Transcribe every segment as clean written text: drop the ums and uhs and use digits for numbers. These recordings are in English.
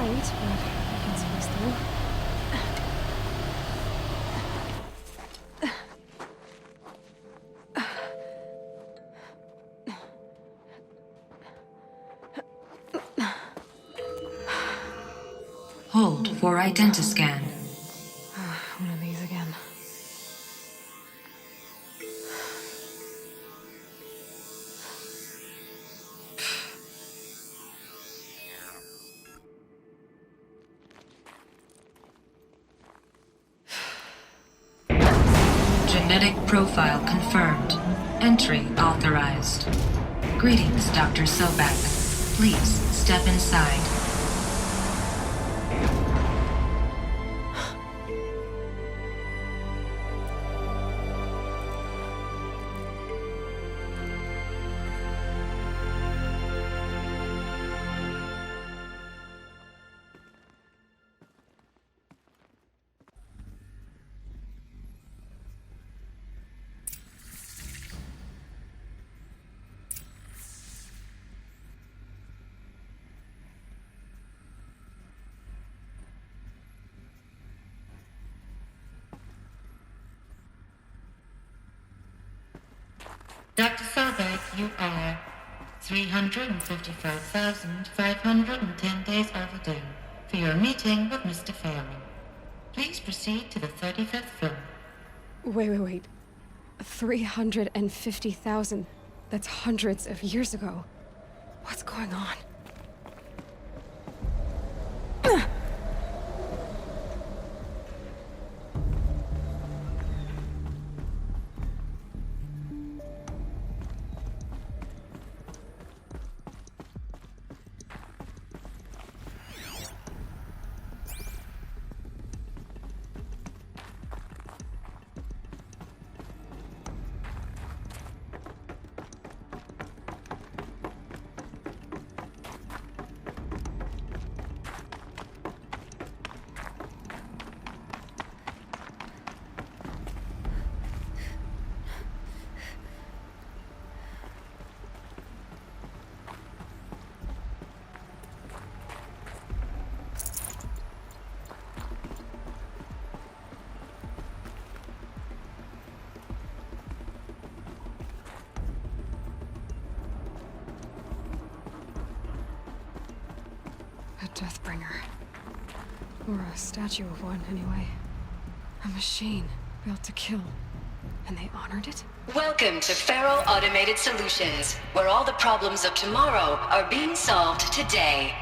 tight, but I can squeeze through. Hold for identiscan. One of these again. Genetic profile confirmed. Entry authorized. Greetings, Dr. Sobek. Please step inside. Dr. Sobek, you are 355,510 days overdue for your meeting with Mr. Farrell. Please proceed to the 35th floor. Wait. 350,000. That's hundreds of years ago. What's going on? A Deathbringer. Or a statue of one, anyway. A machine built to kill. And they honored it? Welcome to Faro Automated Solutions, where all the problems of tomorrow are being solved today.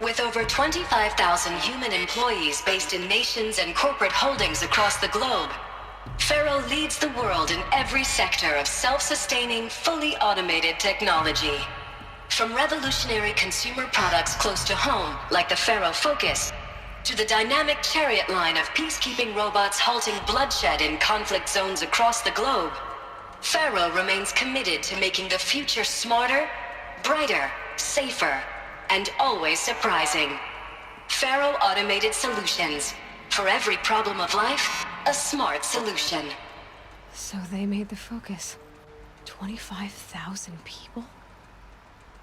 With over 25,000 human employees based in nations and corporate holdings across the globe, Faro leads the world in every sector of self-sustaining, fully automated technology. From revolutionary consumer products close to home, like the Faro Focus, to the dynamic Chariot line of peacekeeping robots halting bloodshed in conflict zones across the globe, Faro remains committed to making the future smarter, brighter, safer, and always surprising. Faro Automated Solutions. For every problem of life, a smart solution. So they made the Focus. 25,000 people?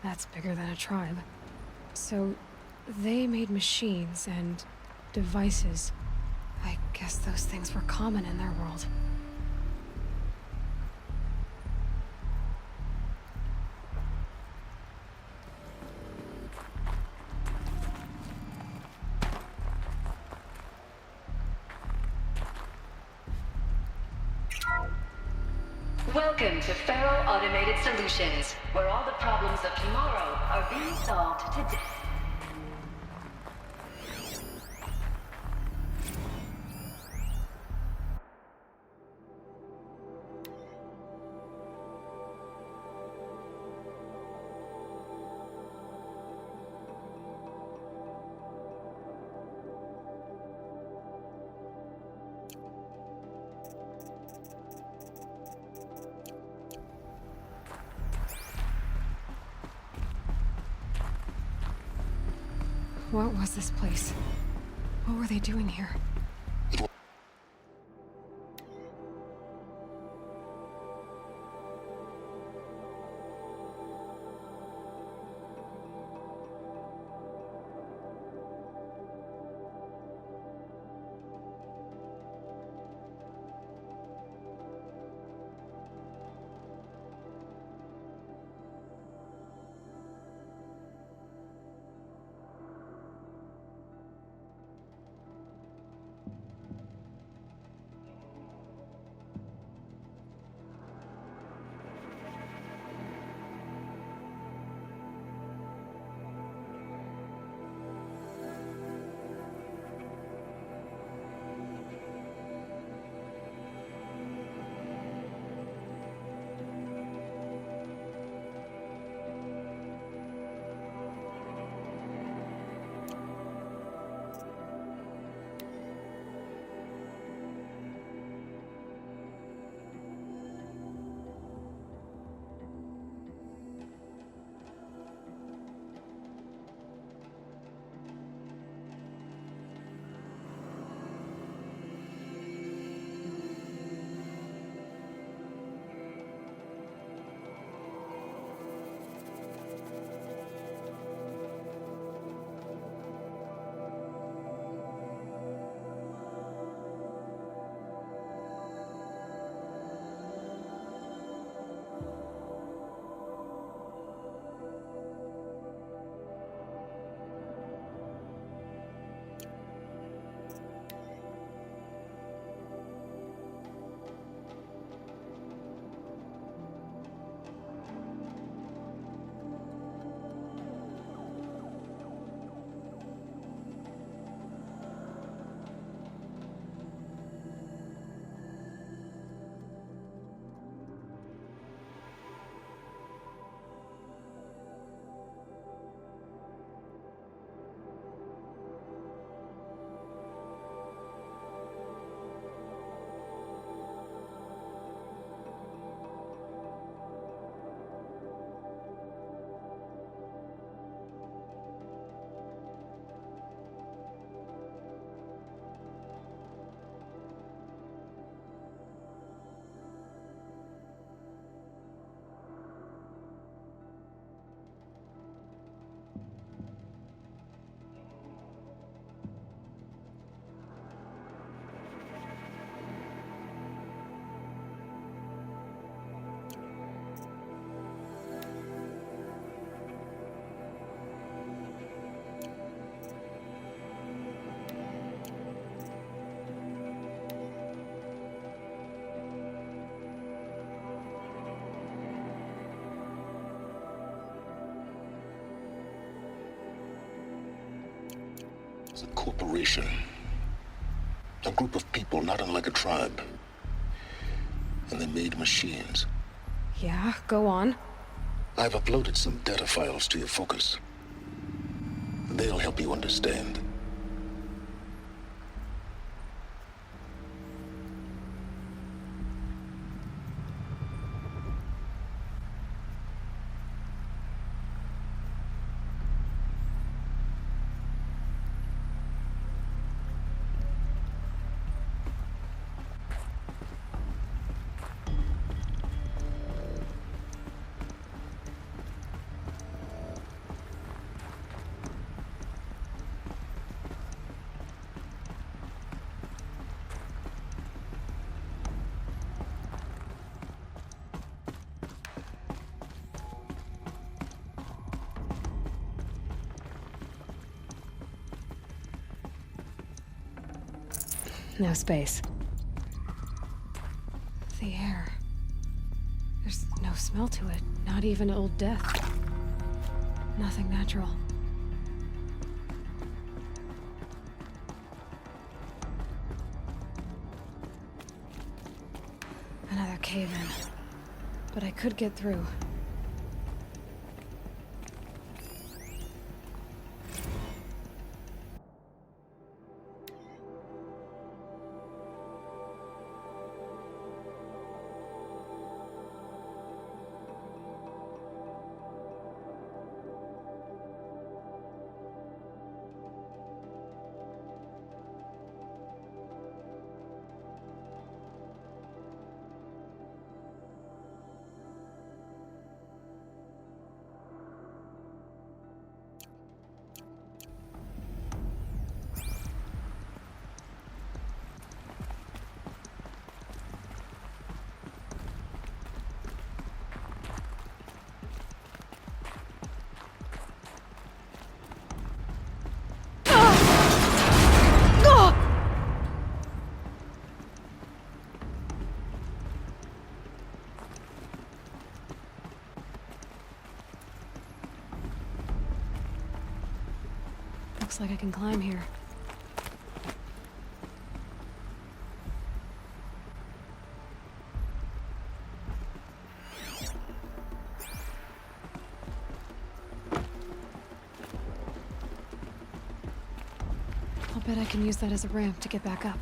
That's bigger than a tribe. So they made machines and devices. I guess those things were common in their world. Welcome to Faro Automated Solutions, where all the problems of tomorrow are being solved today. What was this place? What were they doing here? It's a corporation. A group of people not unlike a tribe. And they made machines. Yeah, go on. I've uploaded some data files to your focus. They'll help you understand. No space. The air. There's no smell to it. Not even Old Death. Nothing natural. Another cave-in. But I could get through. Looks like I can climb here. I'll bet I can use that as a ramp to get back up.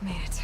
Made it.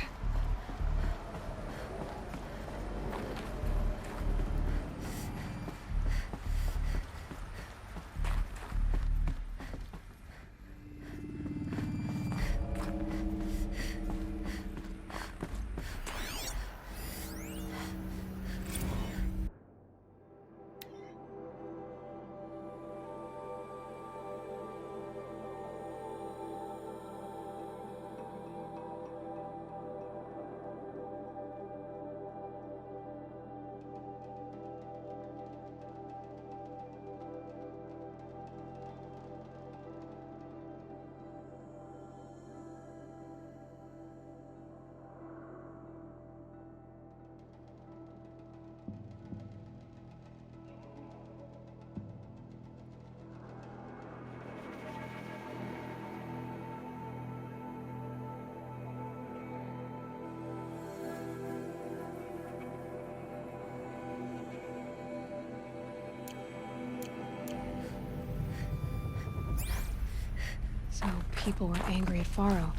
people were angry at Faro,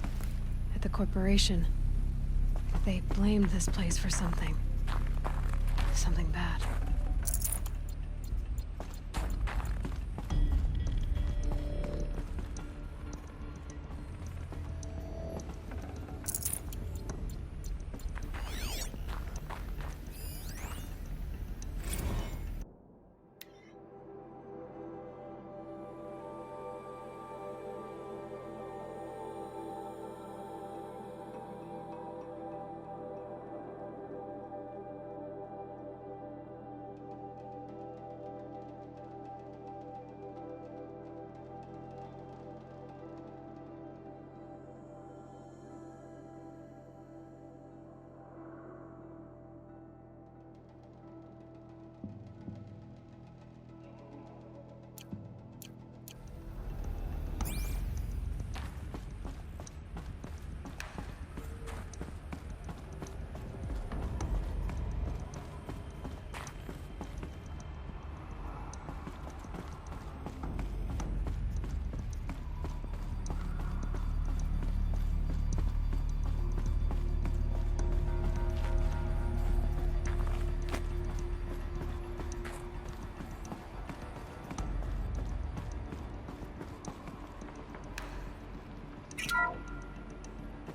at the corporation. They blamed this place for something. Something bad.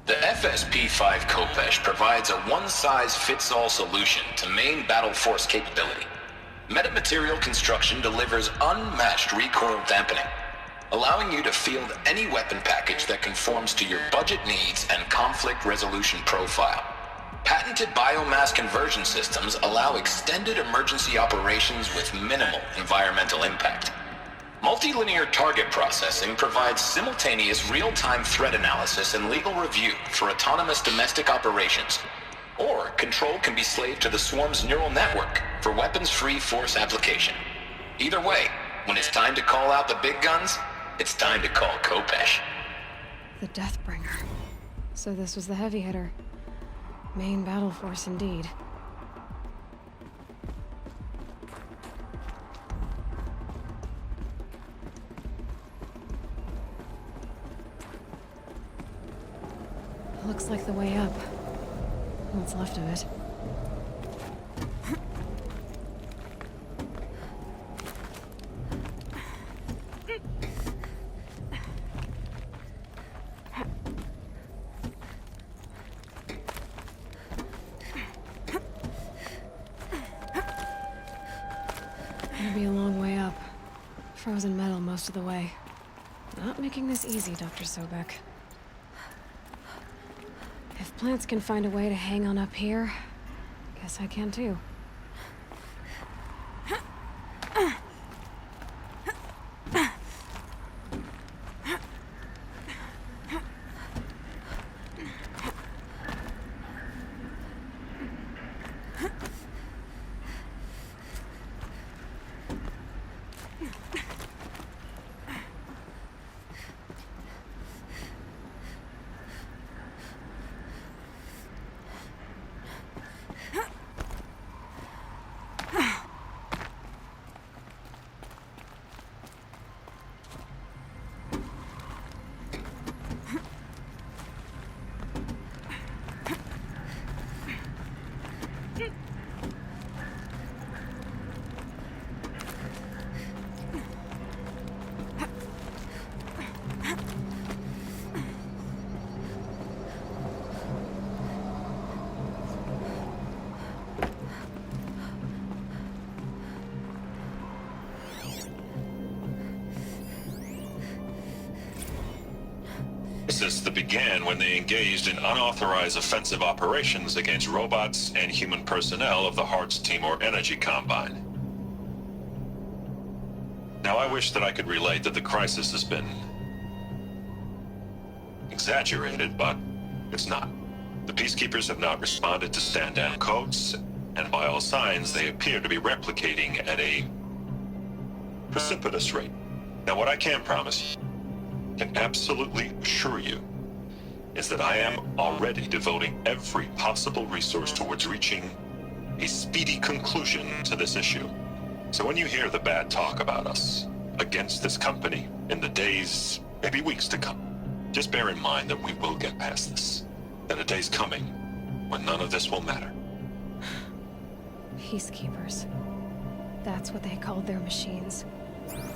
The FSP-5 Khopesh provides a one-size-fits-all solution to main battle force capability. Metamaterial construction delivers unmatched recoil dampening, allowing you to field any weapon package that conforms to your budget needs and conflict resolution profile. Patented biomass conversion systems allow extended emergency operations with minimal environmental impact. Multilinear target processing provides simultaneous real-time threat analysis and legal review for autonomous domestic operations. Or control can be slaved to the Swarm's neural network for weapons-free force application. Either way, when it's time to call out the big guns, it's time to call Khopesh. The Deathbringer. So this was the heavy hitter. Main battle force indeed. Looks like the way up. What's left of it. It'll be a long way up. Frozen metal most of the way. Not making this easy, Dr. Sobek. If plants can find a way to hang on up here, guess I can too. That began when they engaged in unauthorized offensive operations against robots and human personnel of the Hearts Timor Energy Combine. Now, I wish that I could relate that the crisis has been exaggerated, but it's not. The Peacekeepers have not responded to stand-down codes, and by all signs, they appear to be replicating at a precipitous rate. Now, what I can promise you, can absolutely assure you, is that I am already devoting every possible resource towards reaching a speedy conclusion to this issue. So when you hear the bad talk about us against this company in the days, maybe weeks to come, Just bear in mind that we will get past this. That a day's coming when none of this will matter. Peacekeepers. That's what they called their machines.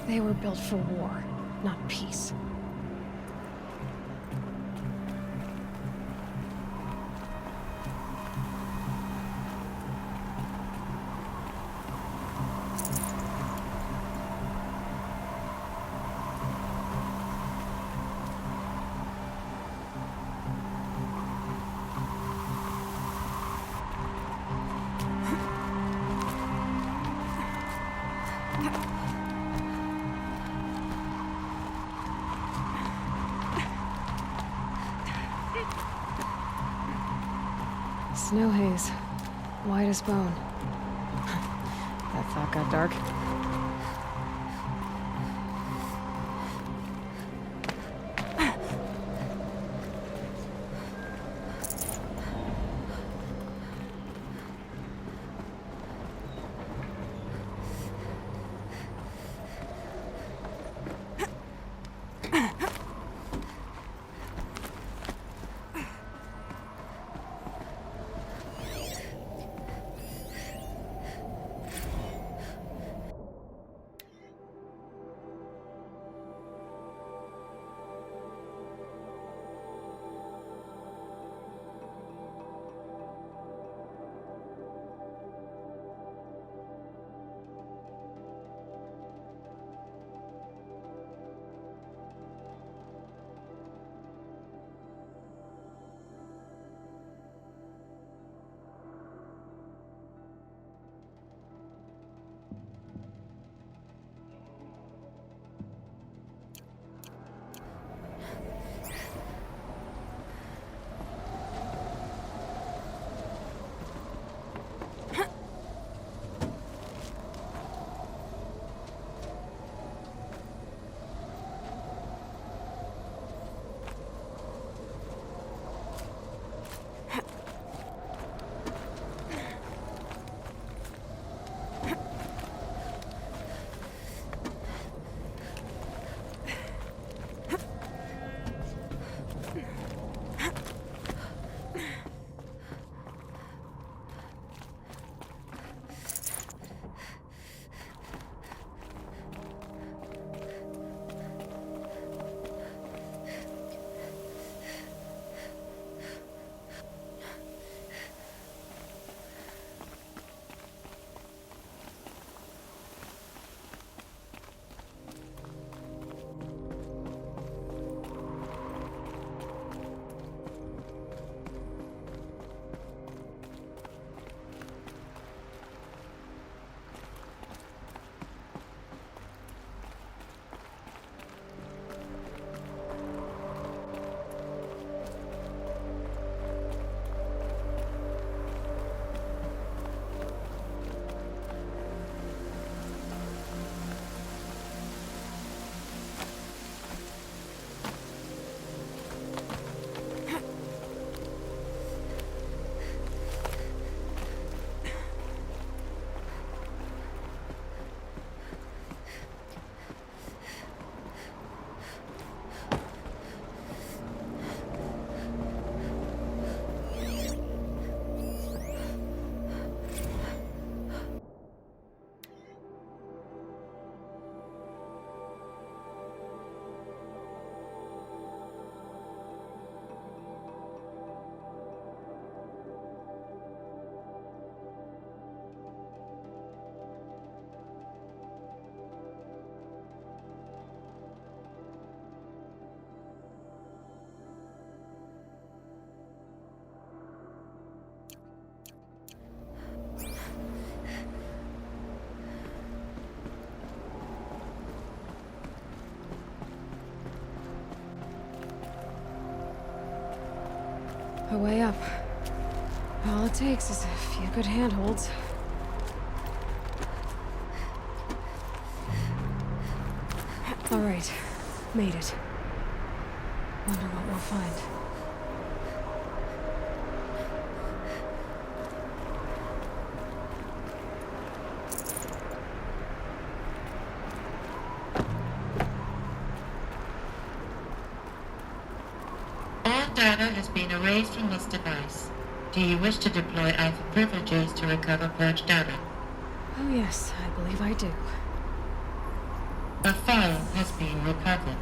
They were built for war, not peace. Snow haze. White as bone. That thought got dark. A way up. All it takes is a few good handholds. All right, made it. Wonder what we'll find. data has been erased from this device. Do you wish to deploy Alpha privileges to recover purged data? Oh yes, I believe I do. A file has been recovered.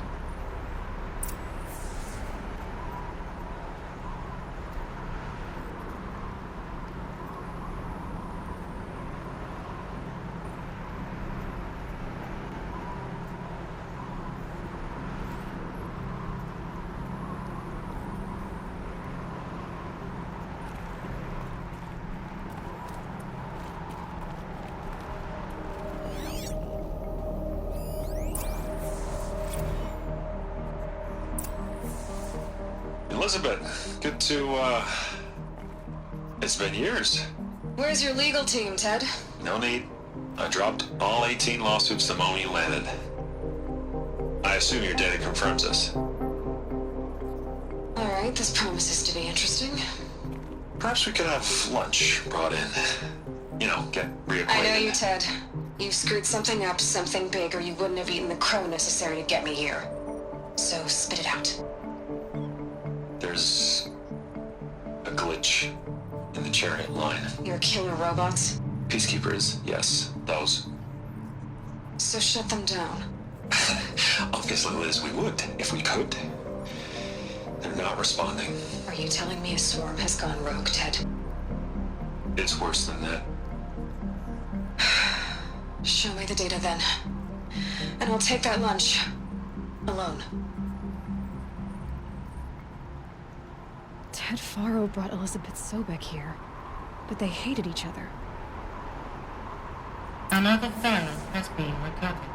Elizabeth, good to, it's been years. Where's your legal team, Ted? No need. I dropped all 18 lawsuits the moment you landed. I assume your data confirms this. Alright, this promises to be interesting. Perhaps we could have lunch brought in. You know, get reacquainted. I know you, Ted. You screwed something up, something big, or you wouldn't have eaten the crow necessary to get me here. So spit it out. There's a glitch in the chariot line. Your killer robots? Peacekeepers, yes, those. So shut them down. Obviously, Liz, we would, if we could. They're not responding. Are you telling me a swarm has gone rogue, Ted? It's worse than that. Show me the data then. And I'll take that lunch. Alone. Ted Faro brought Elizabeth Sobek here, but they hated each other. Another file has been recovered.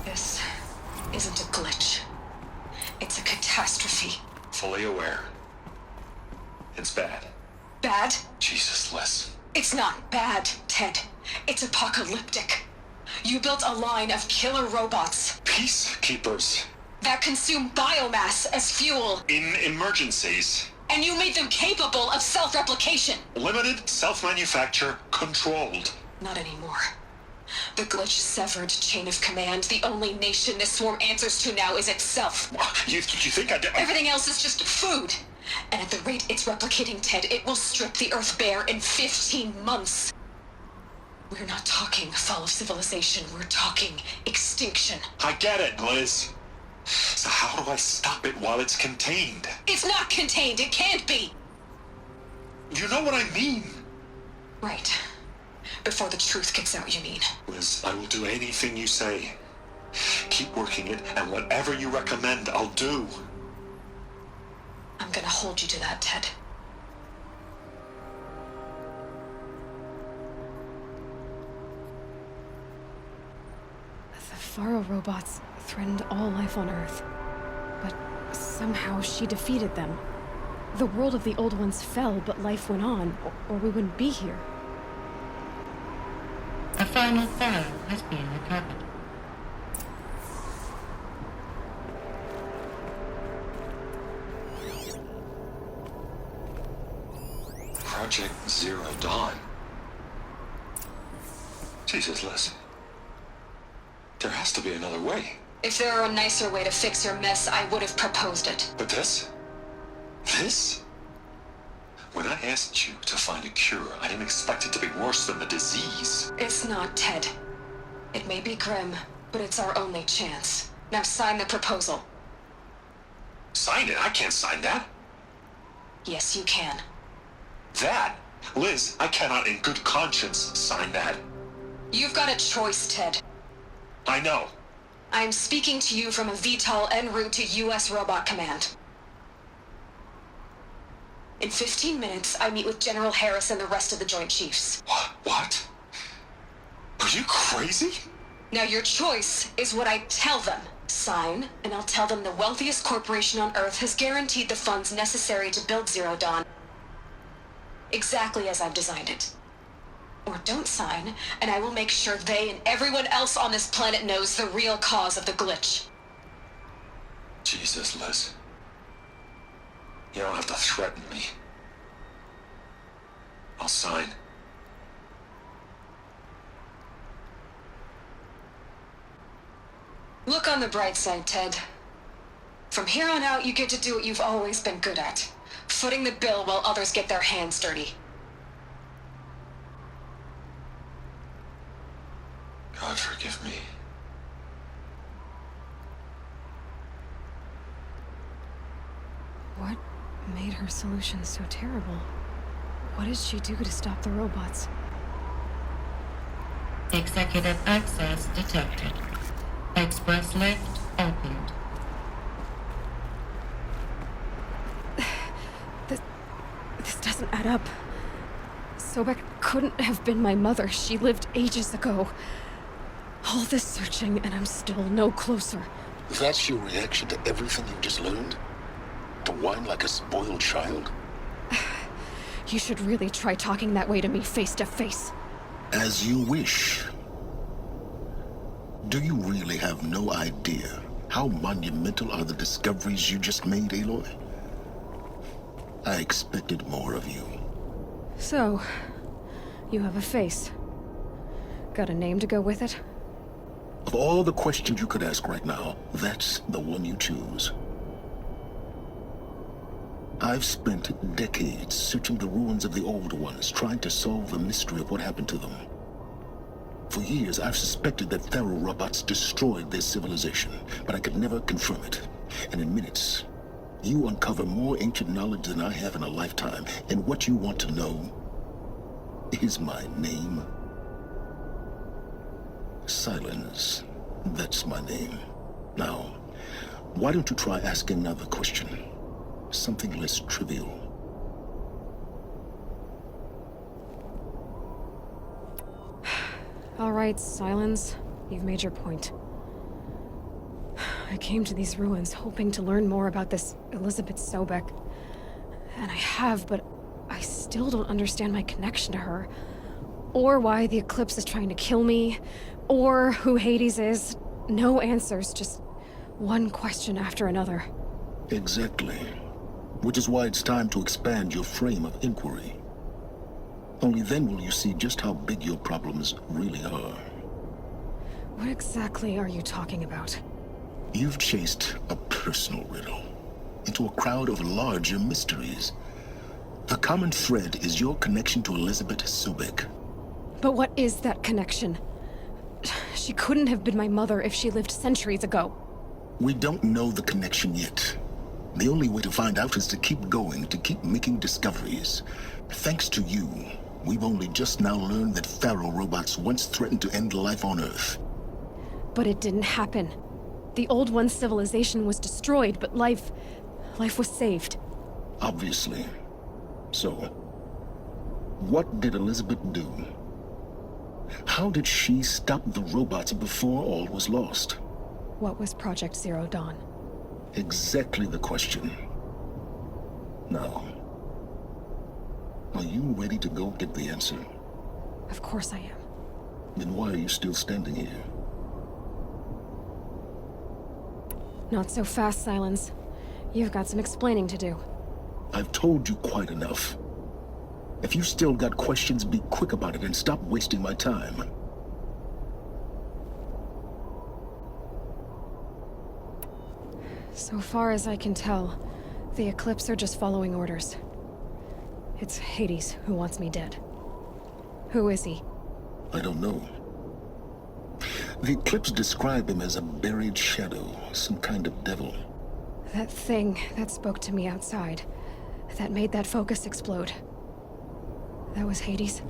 This isn't a glitch. It's a catastrophe. Fully aware. It's bad. Bad? Jesus, Liz. It's not bad, Ted. It's apocalyptic. You built a line of killer robots Peacekeepers. that consume biomass as fuel, In emergencies. and you made them capable of self-replication. Limited, self-manufacture, controlled. Not anymore. The glitch severed chain of command. The only nation this swarm answers to now is itself. You think I did? Everything else is just food. And at the rate it's replicating, Ted, it will strip the Earth bare in 15 months. We're not talking fall of civilization. We're talking extinction. I get it, Liz. So how do I stop it while it's contained? It's not contained. It can't be. You know what I mean. Right. Before the truth gets out, you mean? Liz, I will do anything you say. Keep working it, and whatever you recommend, I'll do. I'm gonna hold you to that, Ted. The Faro robots threatened all life on Earth, but somehow she defeated them. The world of the old ones fell, but life went on, or we wouldn't be here. A final file has been recovered. Project Zero Dawn. Jesus, Liz. There has to be another way. If there were a nicer way to fix your mess, I would have proposed it. But this? This? When I asked you to find a cure, I didn't expect it to be worse than the disease. It's not, Ted. It may be grim, but it's our only chance. Now sign the proposal. Sign it? I can't sign that. Yes, you can. That? Liz, I cannot in good conscience sign that. You've got a choice, Ted. I know. I'm speaking to you from a VTOL en route to U.S. Robot Command. In 15 minutes, I meet with General Harris and the rest of the Joint Chiefs. What? Are you crazy? Now your choice is what I tell them. Sign, and I'll tell them the wealthiest corporation on Earth has guaranteed the funds necessary to build Zero Dawn. Exactly as I've designed it. Or don't sign, and I will make sure they and everyone else on this planet knows the real cause of the glitch. Jesus, Liz. You don't have to threaten me. I'll sign. Look on the bright side, Ted. From here on out, you get to do what you've always been good at. Footing the bill while others get their hands dirty. God forgive me. What made her solution so terrible? What did she do to stop the robots? Executive access detected. Express lift opened. This doesn't add up. Sobek couldn't have been my mother. She lived ages ago. All this searching, and I'm still no closer. That's your reaction to everything you've just learned? To whine like a spoiled child? You should really try talking that way to me face to face. As you wish. Do you really have no idea how monumental are the discoveries you just made, Aloy? I expected more of you. So, you have a face. Got a name to go with it? Of all the questions you could ask right now, that's the one you choose. I've spent decades searching the ruins of the old ones, trying to solve the mystery of what happened to them. For years, I've suspected that Faro robots destroyed their civilization, but I could never confirm it. And in minutes, you uncover more ancient knowledge than I have in a lifetime, and what you want to know is my name. Silence. That's my name. Now, why don't you try asking another question? Something less trivial. All right, Silence. You've made your point. I came to these ruins hoping to learn more about this Elizabeth Sobek. And I have, but I still don't understand my connection to her. Or why the Eclipse is trying to kill me. Or who Hades is. No answers, just one question after another. Exactly. Which is why it's time to expand your frame of inquiry. Only then will you see just how big your problems really are. What exactly are you talking about? You've chased a personal riddle into a crowd of larger mysteries. The common thread is your connection to Elizabeth Sobek. But what is that connection? She couldn't have been my mother if she lived centuries ago. We don't know the connection yet. The only way to find out is to keep going, to keep making discoveries. Thanks to you, we've only just now learned that Faro robots once threatened to end life on Earth. But it didn't happen. The Old One's civilization was destroyed, but life was saved. Obviously. So, what did Elizabeth do? How did she stop the robots before all was lost? What was Project Zero Dawn? Exactly the question. Now, are you ready to go get the answer? Of course I am. Then why are you still standing here? Not so fast, Silence. You've got some explaining to do. I've told you quite enough. If you still got questions, be quick about it and stop wasting my time. So far as I can tell, the Eclipse are just following orders. It's Hades who wants me dead. Who is he? I don't know. The Eclipse describe him as a buried shadow, some kind of devil. That thing that spoke to me outside, that made that focus explode. That was Hades.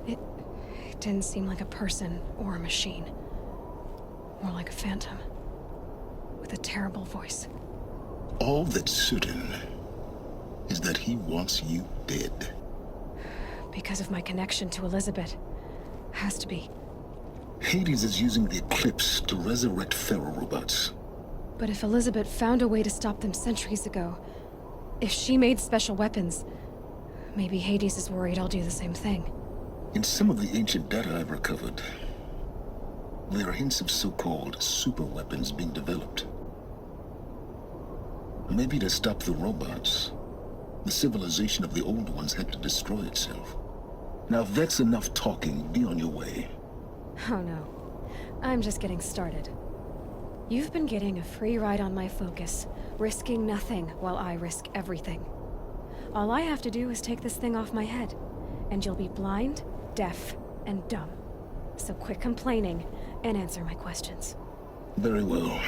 It didn't seem like a person or a machine. More like a phantom. With a terrible voice. All that's certain is that he wants you dead. Because of my connection to Elizabeth. Has to be. Hades is using the Eclipse to resurrect Faro robots. But if Elizabeth found a way to stop them centuries ago, if she made special weapons, maybe Hades is worried I'll do the same thing. In some of the ancient data I've recovered, there are hints of so-called super weapons being developed. Maybe to stop the robots, the civilization of the old ones had to destroy itself. Now if that's enough talking, be on your way. Oh no. I'm just getting started. You've been getting a free ride on my focus, risking nothing while I risk everything. All I have to do is take this thing off my head, and you'll be blind, deaf, and dumb. So quit complaining and answer my questions. Very well.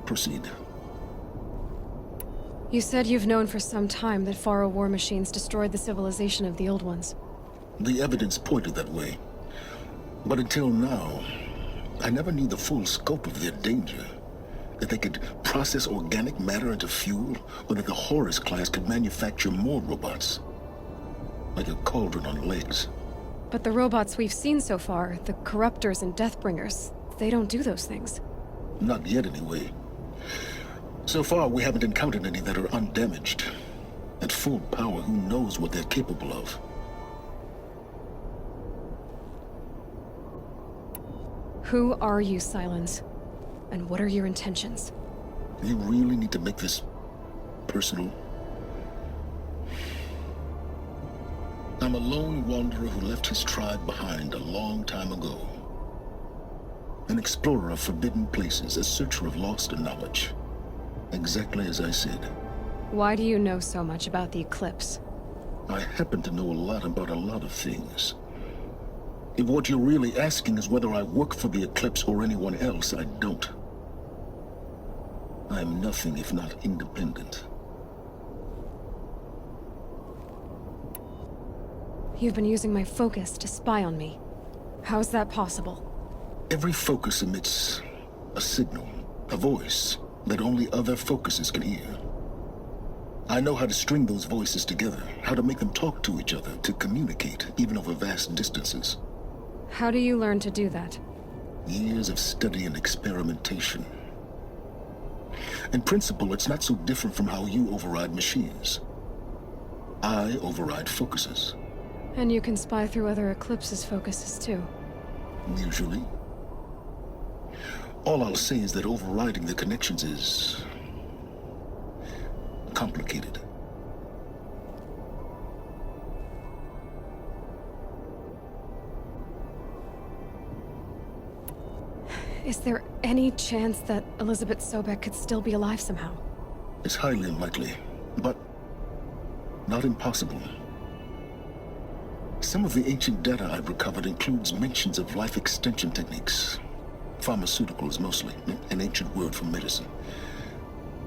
Proceed. You said you've known for some time that Faro war machines destroyed the civilization of the Old Ones. The evidence pointed that way. But until now, I never knew the full scope of their danger. That they could process organic matter into fuel, or that the Horus class could manufacture more robots. Like a cauldron on legs. But the robots we've seen so far, the Corruptors and Deathbringers, they don't do those things. Not yet, anyway. So far, we haven't encountered any that are undamaged. At full power, who knows what they're capable of? Who are you, Sylens? And what are your intentions? You really need to make this personal? I'm a lone wanderer who left his tribe behind a long time ago. An explorer of forbidden places, a searcher of lost knowledge. Exactly as I said. Why do you know so much about the Eclipse? I happen to know a lot about a lot of things. If what you're really asking is whether I work for the Eclipse or anyone else, I don't. I am nothing if not independent. You've been using my focus to spy on me. How's that possible? Every focus emits a signal, a voice, that only other focuses can hear. I know how to string those voices together, how to make them talk to each other, to communicate, even over vast distances. How do you learn to do that? Years of study and experimentation. In principle, it's not so different from how you override machines. I override focuses. And you can spy through other Eclipse's focuses too. Usually. All I'll say is that overriding the connections is complicated. Is there any chance that Elizabeth Sobek could still be alive somehow? It's highly unlikely, but not impossible. Some of the ancient data I've recovered includes mentions of life extension techniques. Pharmaceuticals mostly, an ancient word for medicine.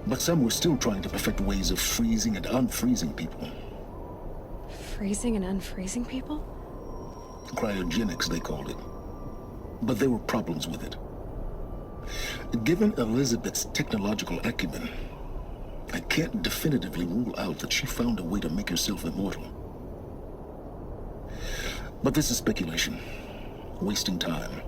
But some were still trying to perfect ways of freezing and unfreezing people. Freezing and unfreezing people? Cryogenics, they called it. But there were problems with it. Given Elizabeth's technological acumen, I can't definitively rule out that she found a way to make herself immortal. But this is speculation. Wasting time.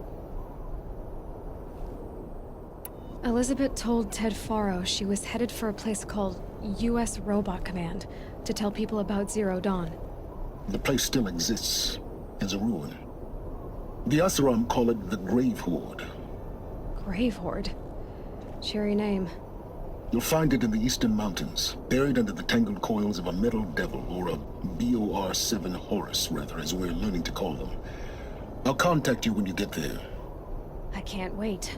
Elizabeth told Ted Faro she was headed for a place called U.S. Robot Command to tell people about Zero Dawn. The place still exists as a ruin. The Asuram call it the Grave Horde. Grave Horde? Cheery name. You'll find it in the Eastern Mountains, buried under the tangled coils of a metal devil, or a BOR-7 Horus, rather, as we're learning to call them. I'll contact you when you get there. I can't wait.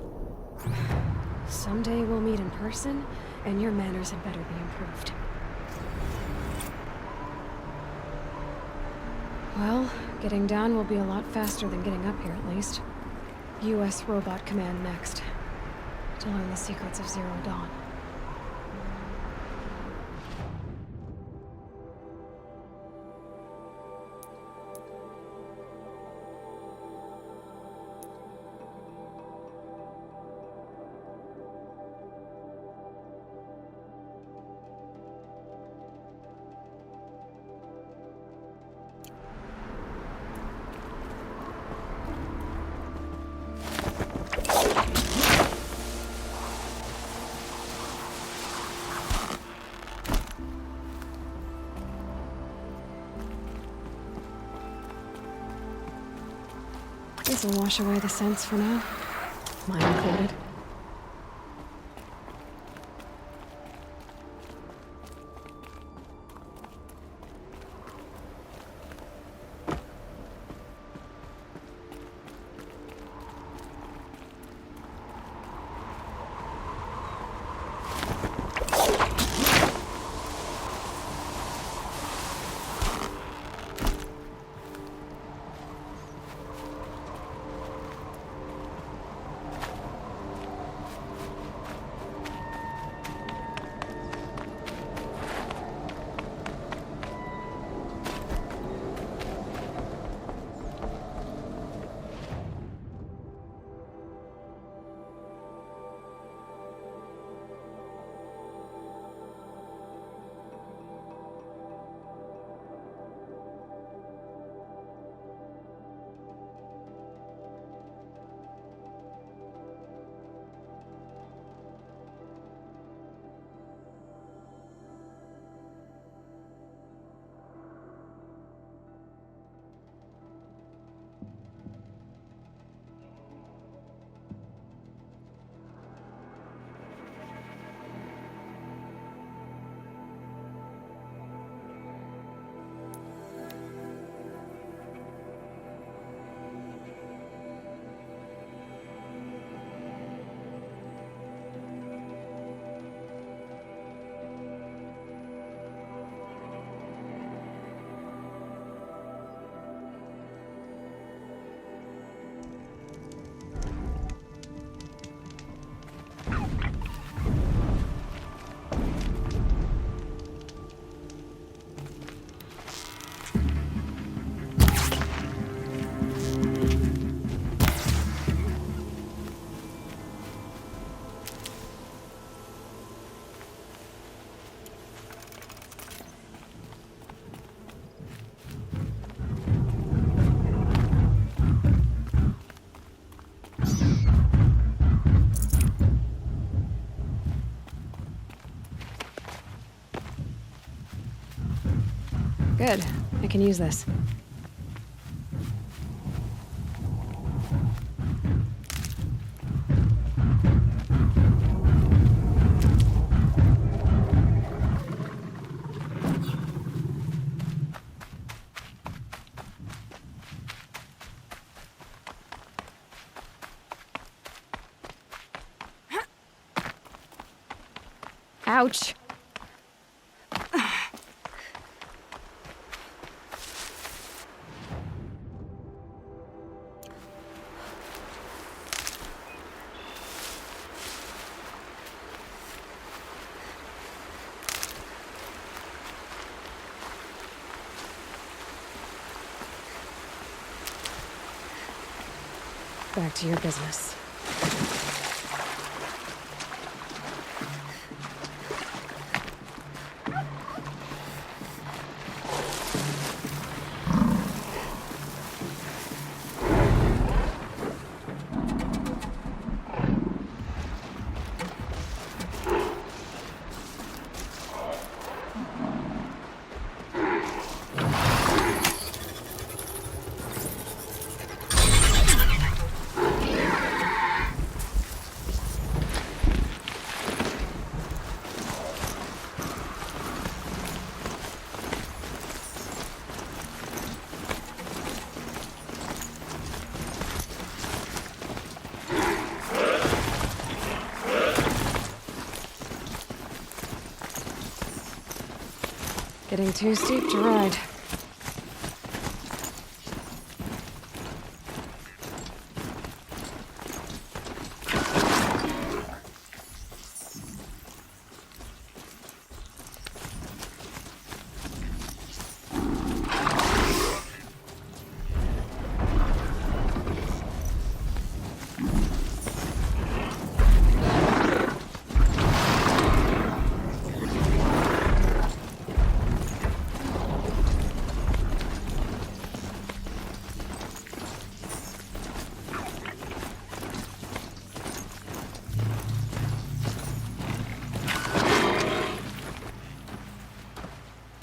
Someday we'll meet in person, and your manners had better be improved. Well, getting down will be a lot faster than getting up here, at least. U.S. Robot Command next. To learn the secrets of Zero Dawn. This'll wash away the scents for now. Mine included. Good. I can use this. Ouch. Back to your business. Getting too steep to ride.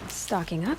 Stocking up.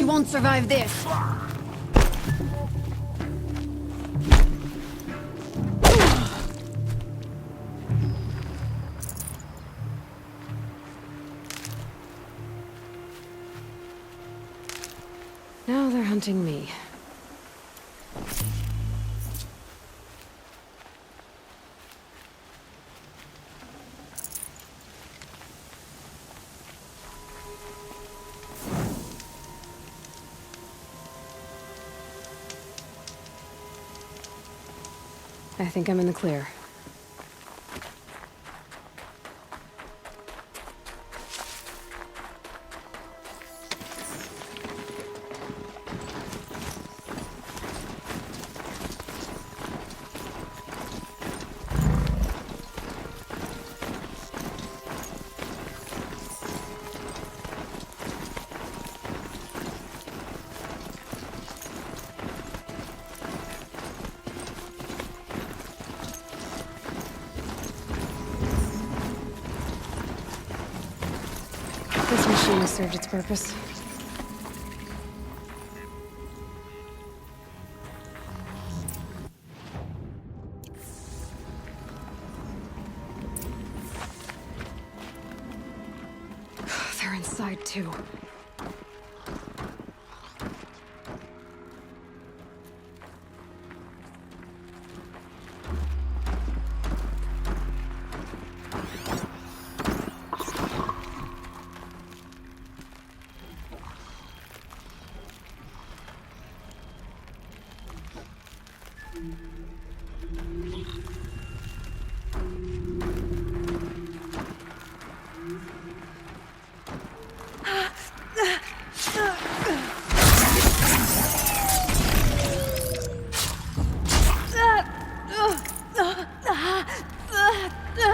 won't survive this. Now they're hunting me. I think I'm in the clear. This machine has served its purpose. They're inside too.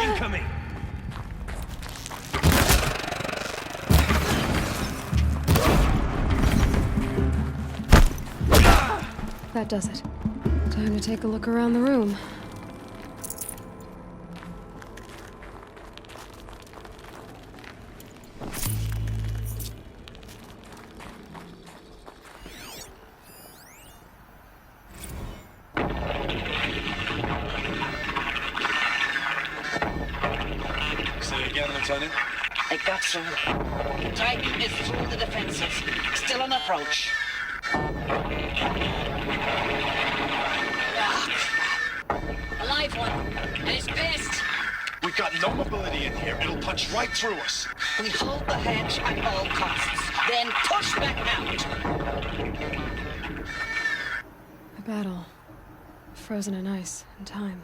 Incoming! That does it. Time to take a look around the room. Say again, Lieutenant. I got through. Titan is through the defenses. Still on approach. A live one. And it's pissed. We've got no mobility in here. It'll punch right through us. We hold the hedge at all costs. Then push back out. A battle. Frozen in ice and time.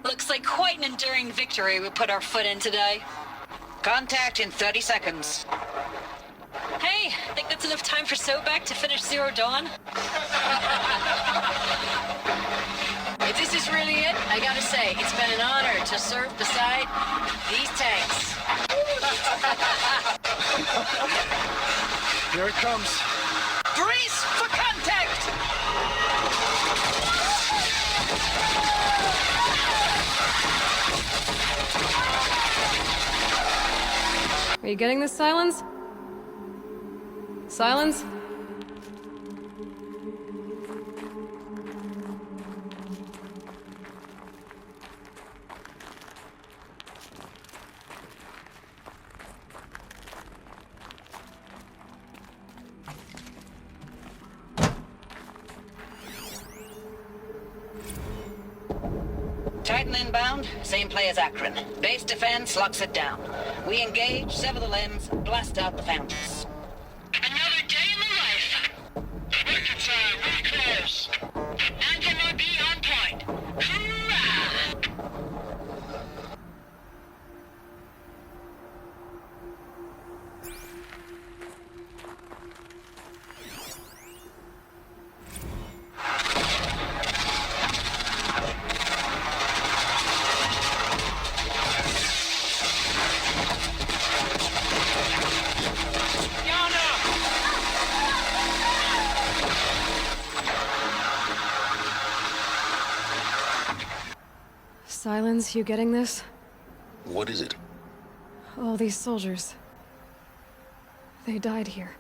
Looks like quite an enduring victory we put our foot in today. Contact in 30 seconds. Hey, think that's enough time for Sobek to finish Zero Dawn? If this is really it, I gotta say, it's been an honor to serve beside these tanks. Here it comes. Brace for contact! Are you getting this, Silence? Silence? Titan inbound, same play as Akron. Base defense locks it down. We engage, sever the lens, blast out the fountains. Another day in the life. Reconcile, we close. Anthem be on point. Hoorah! Silence, you getting this? What is it? All these soldiers. They died here.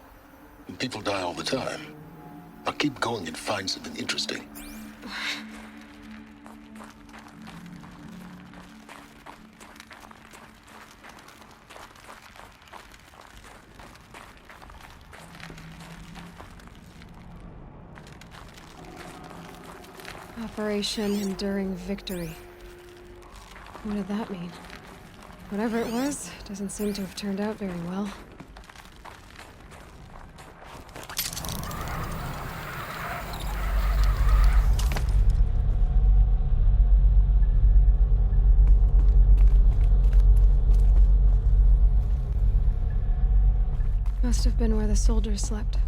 People die all the time. Now keep going and find something interesting. Operation Enduring Victory. What did that mean? Whatever it was, doesn't seem to have turned out very well. Must have been where the soldiers slept.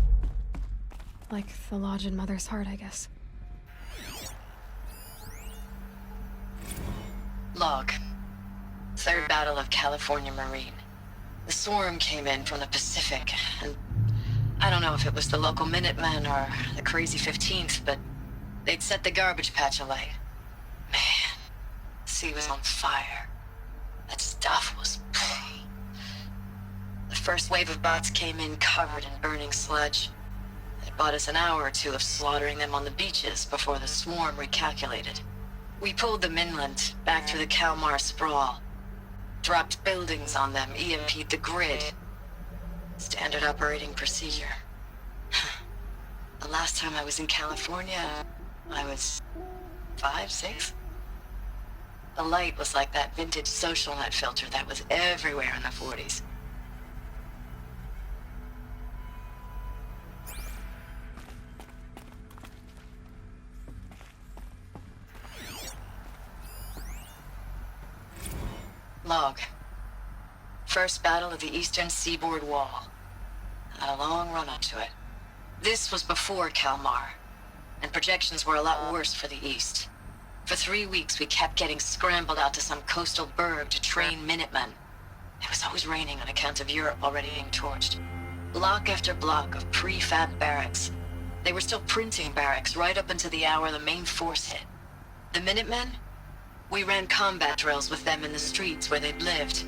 Like the lodge in Mother's Heart, I guess. Log. Third Battle of California Marine. The swarm came in from the Pacific, and I don't know if it was the local Minutemen or the crazy 15th, but they'd set the garbage patch alight. Man, the sea was on fire. That stuff was... The first wave of bots came in covered in burning sludge. It bought us an hour or two of slaughtering them on the beaches before the swarm recalculated. We pulled them inland, back through the Kalmar sprawl. Dropped buildings on them, EMP'd the grid. Standard operating procedure. The last time I was in California, I was 5, 6? The light was like that vintage social net filter that was everywhere in the 40s. Log. First battle of the eastern seaboard wall. Had a long run up to it. This was before Kalmar, and projections were a lot worse for the east. For 3 weeks we kept getting scrambled out to some coastal burg to train Minutemen. It was always raining on account of Europe already being torched. Block after block of prefab barracks. They were still printing barracks right up until the hour the main force hit. The Minutemen? We ran combat drills with them in the streets where they'd lived,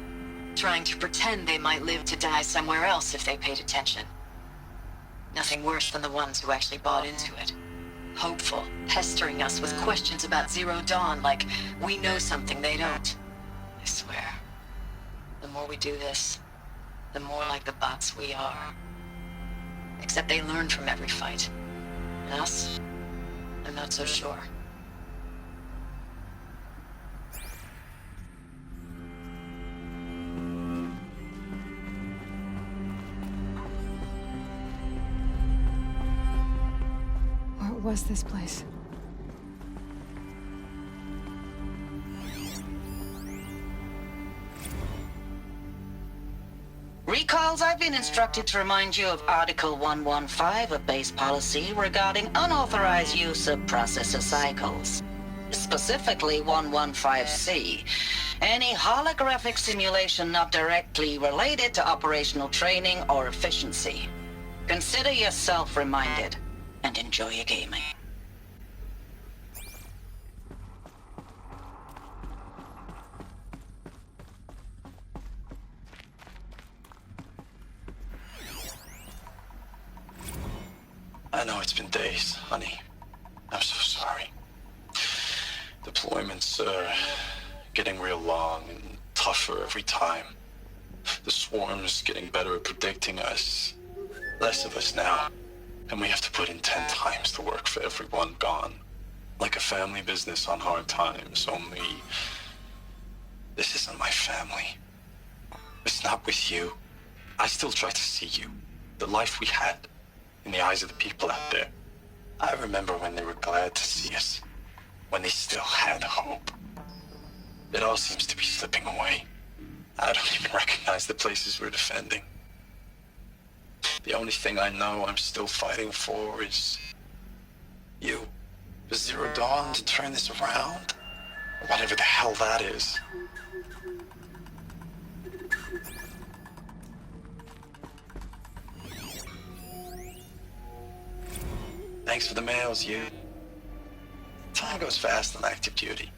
trying to pretend they might live to die somewhere else if they paid attention. Nothing worse than the ones who actually bought into it. Hopeful, pestering us with questions about Zero Dawn like we know something they don't. I swear, the more we do this, the more like the bots we are. Except they learn from every fight. And us? I'm not so sure. What was this place? Recalls, I've been instructed to remind you of Article 115 of base policy regarding unauthorized use of processor cycles. Specifically 115C. Any holographic simulation not directly related to operational training or efficiency. Consider yourself reminded, and enjoy your gaming. I know it's been days, honey. I'm so sorry. Deployments are getting real long and tougher every time. The swarm's getting better at predicting us. Less of us now. And we have to put in 10 times the work for everyone gone. Like a family business on hard times, only... This isn't my family. It's not with you. I still try to see you. The life we had. In the eyes of the people out there. I remember when they were glad to see us. When they still had hope. It all seems to be slipping away. I don't even recognize the places we're defending. The only thing I know I'm still fighting for is... you. For Zero Dawn to turn this around. Or whatever the hell that is. Thanks for the mails, you. Time goes fast on active duty.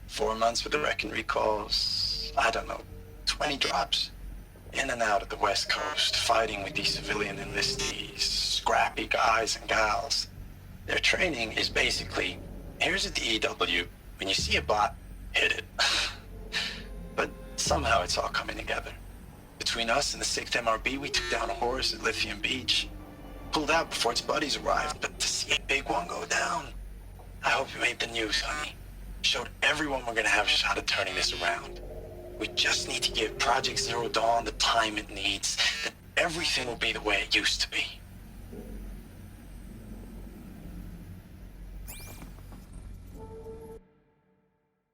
4 months with the wrecking recalls, I don't know, 20 drops. In and out of the West Coast, fighting with these civilian enlistees, scrappy guys and gals. Their training is basically, here's a DEW, when you see a bot, hit it. But somehow it's all coming together. Between us and the 6th MRB, we took down a horse at Lithium Beach. Pulled out before its buddies arrived, but to see a big one go down, I hope you made the news, honey. Showed everyone we're gonna have a shot at turning this around. We just need to give Project Zero Dawn the time it needs, then everything will be the way it used to be.